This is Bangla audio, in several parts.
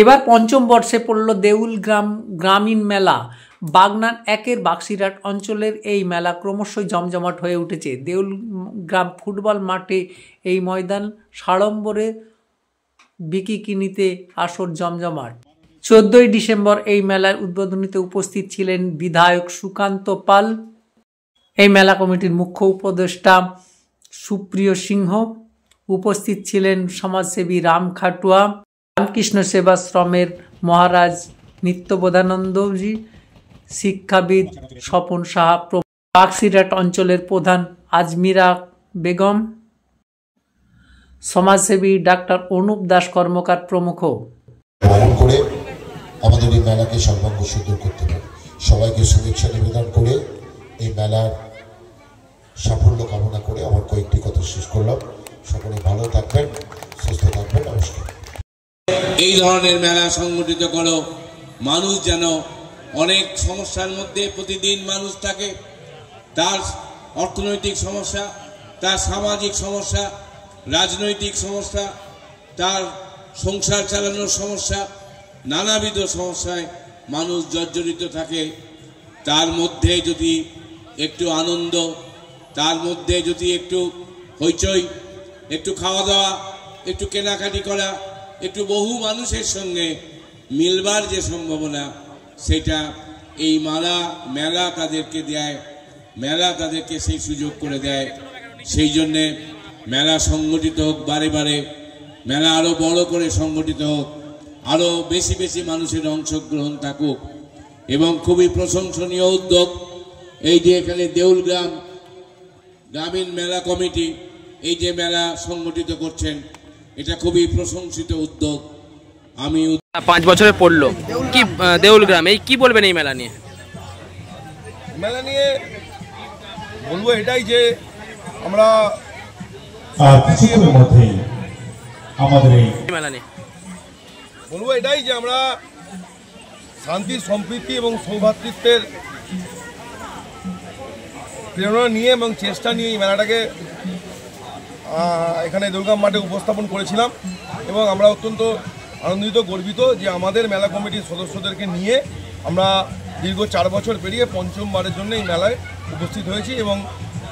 এবার পঞ্চম বর্ষে পড়ল দেউল গ্রামীণ মেলা। বাগনান 1-এর বাক্সিরহাট অঞ্চলের এই মেলা ক্রমশই জমজমাট হয়ে উঠেছে। দেউল গ্রাম ফুটবল মাঠে এই ময়দান সাড়ম্বরে বিকিনিতে আসর জমজমাট। 14ই ডিসেম্বর এই মেলার উদ্বোধনীতে উপস্থিত ছিলেন বিধায়ক সুকান্ত পাল, এই মেলা কমিটির মুখ্য উপদেষ্টা সুপ্রিয় সিংহ, উপস্থিত ছিলেন সমাজসেবী রাম খাটুয়া, রামকৃষ্ণ সেবাশ্রমের মহারাজ নিত্যবোধানন্দজি, শিক্ষাবিদ স্বপন সাহা, বাক্সিরহাট অঞ্চলের প্রধান আজমিরা বেগম, সমাজসেবী ডাক্তার অনুপ দাস কর্মকার প্রমুখ। করে আমাদের এই মেলাকে সর্বাঙ্গ সুন্দর করতে পারে। সবাইকে শুভেচ্ছা নিবেদন করে এই মেলার সাফল্য কামনা করে আমার কয়েকটি কথা শেষ করলাম। সকলে ভালো থাকবেন, সুস্থ থাকবেন। নমস্কার। এই ধরনের মেলা সংগঠিত করো, মানুষ যেন অনেক সমস্যার মধ্যে প্রতিদিন মানুষ থাকে, তার অর্থনৈতিক সমস্যা, তার সামাজিক সমস্যা, রাজনৈতিক সমস্যা, তার সংসার চালানোর সমস্যা, নানাবিধ সমস্যায় মানুষ জর্জরিত থাকে। তার মধ্যে যদি একটু আনন্দ, তার মধ্যে যদি একটু হইচই, একটু খাওয়া দাওয়া, একটু কেনাকাটি করা, একটু বহু মানুষের সঙ্গে মিলবার যে সম্ভাবনা, সেটা এই মেলা তাদেরকে দেয়, মেলা তাদেরকে সেই সুযোগ করে দেয়। সেই জন্যে মেলা সংগঠিত হোক, বারে বারে মেলা আরও বড় করে সংগঠিত হোক, আরও বেশি বেশি মানুষের অংশগ্রহণ থাকুক। এবং খুবই প্রশংসনীয় উদ্যোগ এই যে এখানে দেউল গ্রামীণ মেলা কমিটি এই যে মেলা সংগঠিত করছেন, এটা খুবই প্রশংসিত উদ্যোগ। আমি 5 বছরে পড়লো কি দেউল গ্রাম, এই কি বলবেন এই মেলা নিয়ে? মেলা নিয়ে বলবো এটাই যে আমরা কিছুক্ষণের মধ্যেই আমাদের এই মেলা নিয়ে বলবো এটাই যে আমরা শান্তি, সম্প্রীতি এবং সৌভ্রাতৃত্বের প্রেরণা নিয়ে এবং চেষ্টা নিয়ে এই মেলাটাকে এখানে দুর্গাম মাঠে উপস্থাপন করেছিলাম। এবং আমরা অত্যন্ত আনন্দিত, গর্বিত যে আমাদের মেলা কমিটির সদস্যদেরকে নিয়ে আমরা দীর্ঘ 4 বছর পেরিয়ে পঞ্চমবারের জন্য এই মেলায় উপস্থিত হয়েছি। এবং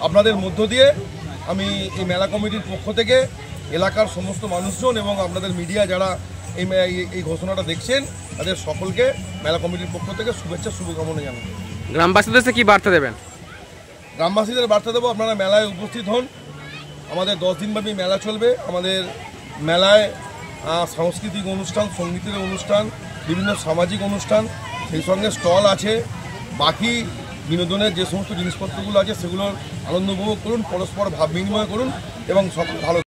আপনাদের মধ্য দিয়ে আমি এই মেলা কমিটির পক্ষ থেকে এলাকার সমস্ত মানুষজন এবং আপনাদের মিডিয়া যারা এই ঘোষণাটা দেখছেন, তাদের সকলকে মেলা কমিটির পক্ষ থেকে শুভেচ্ছা, শুভকামনা জানাই। গ্রামবাসীদের কি বার্তা দেবেন? গ্রামবাসীদের বার্তা দেবো, আপনারা মেলায় উপস্থিত হন। আমাদের 10 দিনব্যাপী মেলা চলবে। আমাদের মেলায় সাংস্কৃতিক অনুষ্ঠান, সঙ্গীতের অনুষ্ঠান, বিভিন্ন সামাজিক অনুষ্ঠান, সেই সঙ্গে স্টল আছে। বাকি বিনোদনের যে সমস্ত জিনিসপত্রগুলো আছে সেগুলোর আনন্দ উপভোগ করুন, পরস্পর ভাব বিনিময় করুন এবং সব ভালো